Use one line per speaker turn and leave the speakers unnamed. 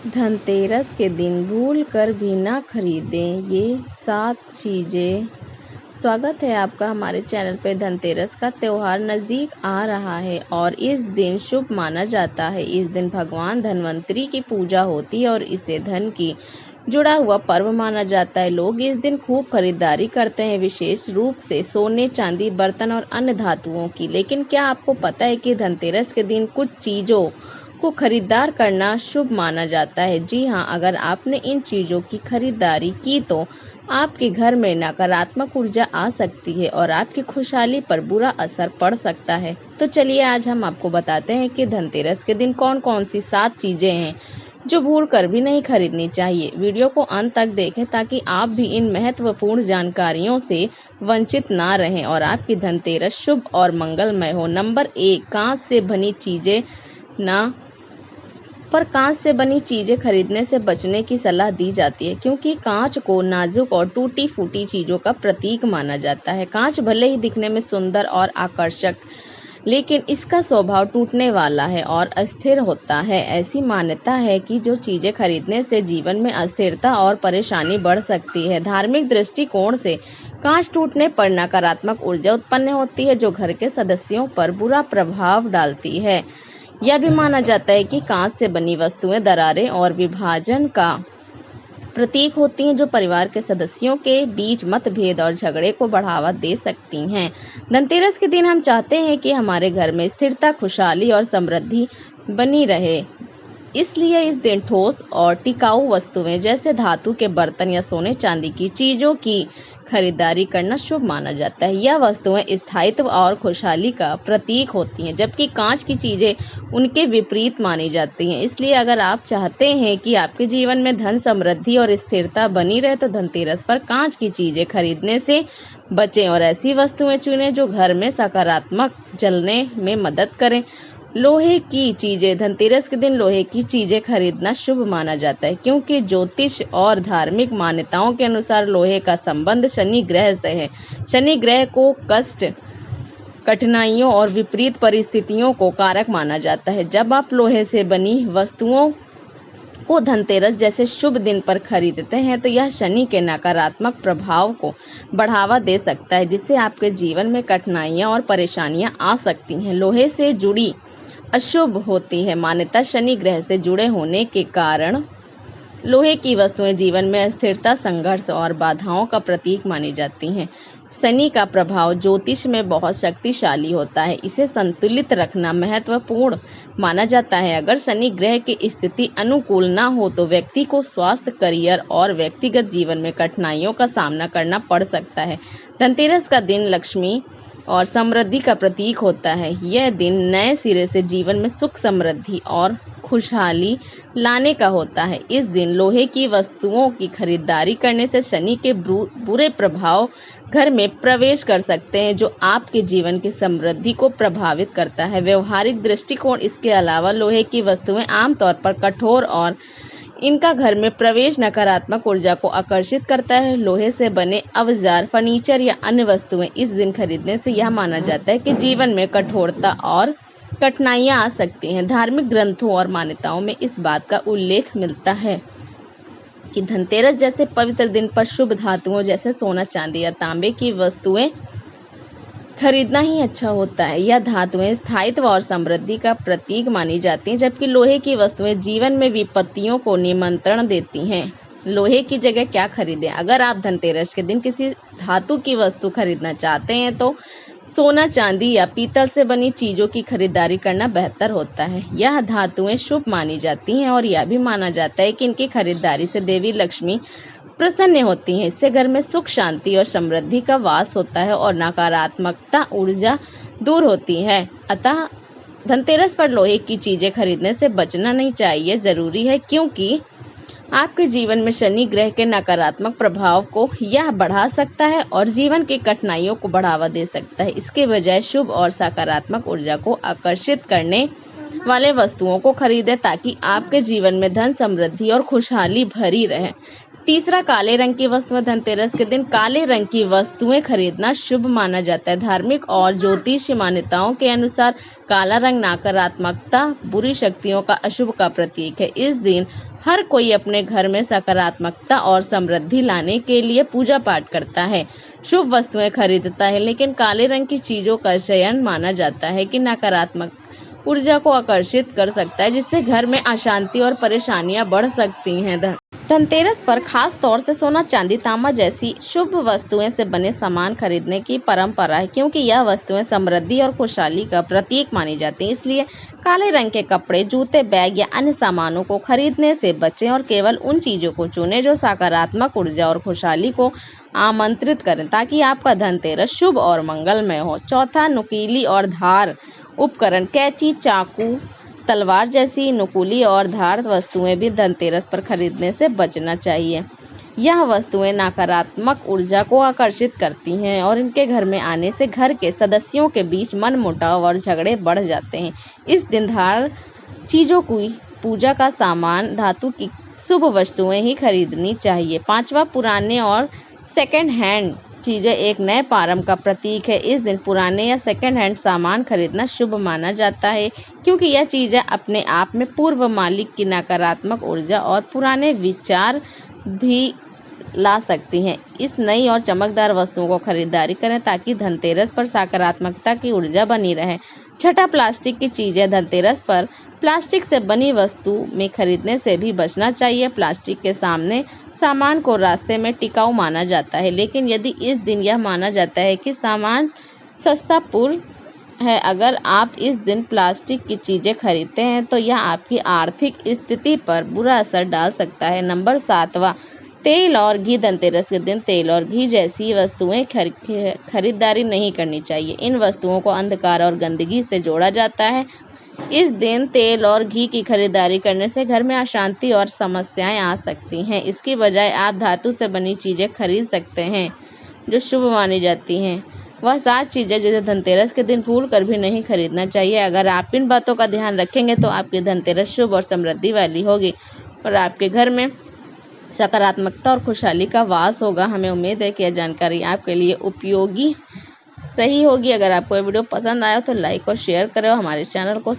धनतेरस के दिन भूल कर भी ना खरीदें ये 7 चीज़ें। स्वागत है आपका हमारे चैनल पे। धनतेरस का त्यौहार नज़दीक आ रहा है और इस दिन शुभ माना जाता है। इस दिन भगवान धन्वंतरी की पूजा होती है और इसे धन की जुड़ा हुआ पर्व माना जाता है। लोग इस दिन खूब खरीदारी करते हैं, विशेष रूप से सोने, चांदी, बर्तन और अन्य धातुओं की। लेकिन क्या आपको पता है कि धनतेरस के दिन कुछ चीज़ों को खरीदार करना शुभ माना जाता है? जी हाँ, अगर आपने इन चीज़ों की खरीदारी की तो आपके घर में नकारात्मक ऊर्जा आ सकती है और आपकी खुशहाली पर बुरा असर पड़ सकता है। तो चलिए आज हम आपको बताते हैं कि धनतेरस के दिन कौन कौन सी 7 चीज़ें हैं जो भूल कर भी नहीं खरीदनी चाहिए। वीडियो को अंत तक देखें ताकि आप भी इन महत्वपूर्ण जानकारियों से वंचित ना रहें और आपकी धनतेरस शुभ और मंगलमय हो। नंबर 1, कांच से बनी चीज़ें कांच से बनी चीज़ें खरीदने से बचने की सलाह दी जाती है, क्योंकि कांच को नाजुक और टूटी फूटी चीज़ों का प्रतीक माना जाता है। कांच भले ही दिखने में सुंदर और आकर्षक, लेकिन इसका स्वभाव टूटने वाला है और अस्थिर होता है। ऐसी मान्यता है कि जो चीज़ें खरीदने से जीवन में अस्थिरता और परेशानी बढ़ सकती है। धार्मिक दृष्टिकोण से कांच टूटने पर नकारात्मक ऊर्जा उत्पन्न होती है, जो घर के सदस्यों पर बुरा प्रभाव डालती है। यह भी माना जाता है कि कांच से बनी वस्तुएं दरारें और विभाजन का प्रतीक होती हैं, जो परिवार के सदस्यों के बीच मतभेद और झगड़े को बढ़ावा दे सकती हैं। धनतेरस के दिन हम चाहते हैं कि हमारे घर में स्थिरता, खुशहाली और समृद्धि बनी रहे। इसलिए इस दिन ठोस और टिकाऊ वस्तुएं जैसे धातु के बर्तन या सोने चांदी की चीज़ों की खरीदारी करना शुभ माना जाता है। यह वस्तुएं स्थायित्व और खुशहाली का प्रतीक होती हैं, जबकि कांच की चीज़ें उनके विपरीत मानी जाती हैं। इसलिए अगर आप चाहते हैं कि आपके जीवन में धन, समृद्धि और स्थिरता बनी रहे तो धनतेरस पर कांच की चीज़ें खरीदने से बचें और ऐसी वस्तुएं चुनें जो घर में सकारात्मक चलने में मदद करें। लोहे की चीज़ें। धनतेरस के दिन लोहे की चीज़ें खरीदना शुभ माना जाता है, क्योंकि ज्योतिष और धार्मिक मान्यताओं के अनुसार लोहे का संबंध शनि ग्रह से है। शनि ग्रह को कष्ट, कठिनाइयों और विपरीत परिस्थितियों को कारक माना जाता है। जब आप लोहे से बनी वस्तुओं को धनतेरस जैसे शुभ दिन पर खरीदते हैं तो यह शनि के नकारात्मक प्रभाव को बढ़ावा दे सकता है, जिससे आपके जीवन में कठिनाइयां और परेशानियां आ सकती हैं। लोहे से जुड़ी अशुभ होती है। मान्यता शनि ग्रह से जुड़े होने के कारण लोहे की वस्तुएं जीवन में अस्थिरता, संघर्ष और बाधाओं का प्रतीक मानी जाती हैं। शनि का प्रभाव ज्योतिष में बहुत शक्तिशाली होता है। इसे संतुलित रखना महत्वपूर्ण माना जाता है। अगर शनि ग्रह की स्थिति अनुकूल ना हो तो व्यक्ति को स्वास्थ्य, करियर और व्यक्तिगत जीवन में कठिनाइयों का सामना करना पड़ सकता है। धनतेरस का दिन लक्ष्मी और समृद्धि का प्रतीक होता है। यह दिन नए सिरे से जीवन में सुख, समृद्धि और खुशहाली लाने का होता है। इस दिन लोहे की वस्तुओं की खरीदारी करने से शनि के बुरे प्रभाव घर में प्रवेश कर सकते हैं, जो आपके जीवन की समृद्धि को प्रभावित करता है। व्यवहारिक दृष्टिकोण। इसके अलावा लोहे की वस्तुएं आमतौर पर कठोर और इनका घर में प्रवेश नकारात्मक ऊर्जा को आकर्षित करता है। लोहे से बने औजार, फर्नीचर या अन्य वस्तुएं इस दिन खरीदने से यह माना जाता है कि जीवन में कठोरता और कठिनाइयां आ सकती हैं। धार्मिक ग्रंथों और मान्यताओं में इस बात का उल्लेख मिलता है कि धनतेरस जैसे पवित्र दिन पर शुभ धातुओं जैसे सोना, चांदी या तांबे की वस्तुएं खरीदना ही अच्छा होता है। यह धातुएं स्थायित्व और समृद्धि का प्रतीक मानी जाती हैं, जबकि लोहे की वस्तुएं जीवन में विपत्तियों को निमंत्रण देती हैं। लोहे की जगह क्या खरीदें? अगर आप धनतेरस के दिन किसी धातु की वस्तु खरीदना चाहते हैं तो सोना, चांदी या पीतल से बनी चीज़ों की खरीदारी करना बेहतर होता है। यह धातुएं शुभ मानी जाती हैं और यह भी माना जाता है कि इनकी खरीदारी से देवी लक्ष्मी प्रसन्न होती हैं। इससे घर में सुख, शांति और समृद्धि का वास होता है और नकारात्मकता ऊर्जा दूर होती है। अतः धनतेरस पर लोहे की चीज़ें खरीदने से बचना नहीं चाहिए। ज़रूरी है, क्योंकि आपके जीवन में शनि ग्रह के नकारात्मक प्रभाव को यह बढ़ा सकता है और जीवन की कठिनाइयों को बढ़ावा दे सकता है। इसके बजाय शुभ और सकारात्मक ऊर्जा को आकर्षित करने वाले वस्तुओं को खरीदें, ताकि आपके जीवन में धन, समृद्धि और खुशहाली भरी रहे। तीसरा, काले रंग की वस्तुएं। धनतेरस के दिन काले रंग की वस्तुएं खरीदना शुभ माना जाता है। धार्मिक और ज्योतिषीय मान्यताओं के अनुसार काला रंग नकारात्मकता, बुरी शक्तियों का अशुभ का प्रतीक है। इस दिन हर कोई अपने घर में सकारात्मकता और समृद्धि लाने के लिए पूजा पाठ करता है, शुभ वस्तुएं खरीदता है। लेकिन काले रंग की चीजों का चयन माना जाता है कि नकारात्मक ऊर्जा को आकर्षित कर सकता है, जिससे घर में अशांति और परेशानियां बढ़ सकती हैं। धनतेरस पर खास तौर से सोना, चांदी, तांबा जैसी शुभ वस्तुएं से बने सामान खरीदने की परंपरा है, क्योंकि यह वस्तुएं समृद्धि और खुशहाली का प्रतीक मानी जाती हैं। इसलिए काले रंग के कपड़े, जूते, बैग या अन्य सामानों को खरीदने से बचें और केवल उन चीजों को चुनें जो सकारात्मक ऊर्जा और खुशहाली को आमंत्रित करें, ताकि आपका धनतेरस शुभ और मंगलमय हो। चौथा, नुकीली और धार उपकरण। कैंची, चाकू, तलवार जैसी नुकीली और धार वस्तुएं भी धनतेरस पर खरीदने से बचना चाहिए। यह वस्तुएं नकारात्मक ऊर्जा को आकर्षित करती हैं और इनके घर में आने से घर के सदस्यों के बीच मनमुटाव और झगड़े बढ़ जाते हैं। इस दिन धार चीज़ों की पूजा का सामान, धातु की शुभ वस्तुएं ही खरीदनी चाहिए। पांचवा, पुराने और सेकेंड हैंड चीज़ें एक नए प्रारंभ का प्रतीक है। इस दिन पुराने या सेकेंड हैंड सामान खरीदना शुभ माना जाता है, क्योंकि यह चीज़ें अपने आप में पूर्व मालिक की नकारात्मक ऊर्जा और पुराने विचार भी ला सकती हैं। इस नई और चमकदार वस्तुओं को खरीदारी करें ताकि धनतेरस पर सकारात्मकता की ऊर्जा बनी रहे। छठा, प्लास्टिक की चीज़ें। धनतेरस पर प्लास्टिक से बनी वस्तु में खरीदने से भी बचना चाहिए। प्लास्टिक के सामान को रास्ते में टिकाऊ माना जाता है, लेकिन यदि इस दिन यह माना जाता है कि सामान सस्ता पूर्ण है, अगर आप इस दिन प्लास्टिक की चीज़ें खरीदते हैं तो यह आपकी आर्थिक स्थिति पर बुरा असर डाल सकता है। नंबर 7वां, तेल और घी। धनतेरस के दिन तेल और घी जैसी वस्तुएं खरीदारी नहीं करनी चाहिए। इन वस्तुओं को अंधकार और गंदगी से जोड़ा जाता है। इस दिन तेल और घी की खरीदारी करने से घर में अशांति और समस्याएं आ सकती हैं। इसकी बजाय आप धातु से बनी चीज़ें खरीद सकते हैं जो शुभ मानी जाती हैं। वह 7 चीज़ें जिसे धनतेरस के दिन भूल कर भी नहीं खरीदना चाहिए। अगर आप इन बातों का ध्यान रखेंगे तो आपकी धनतेरस शुभ और समृद्धि वाली होगी और आपके घर में सकारात्मकता और खुशहाली का वास होगा। हमें उम्मीद है कि यह जानकारी आपके लिए उपयोगी रही होगी। अगर आपको ये वीडियो पसंद आया तो लाइक और शेयर करें और हमारे चैनल को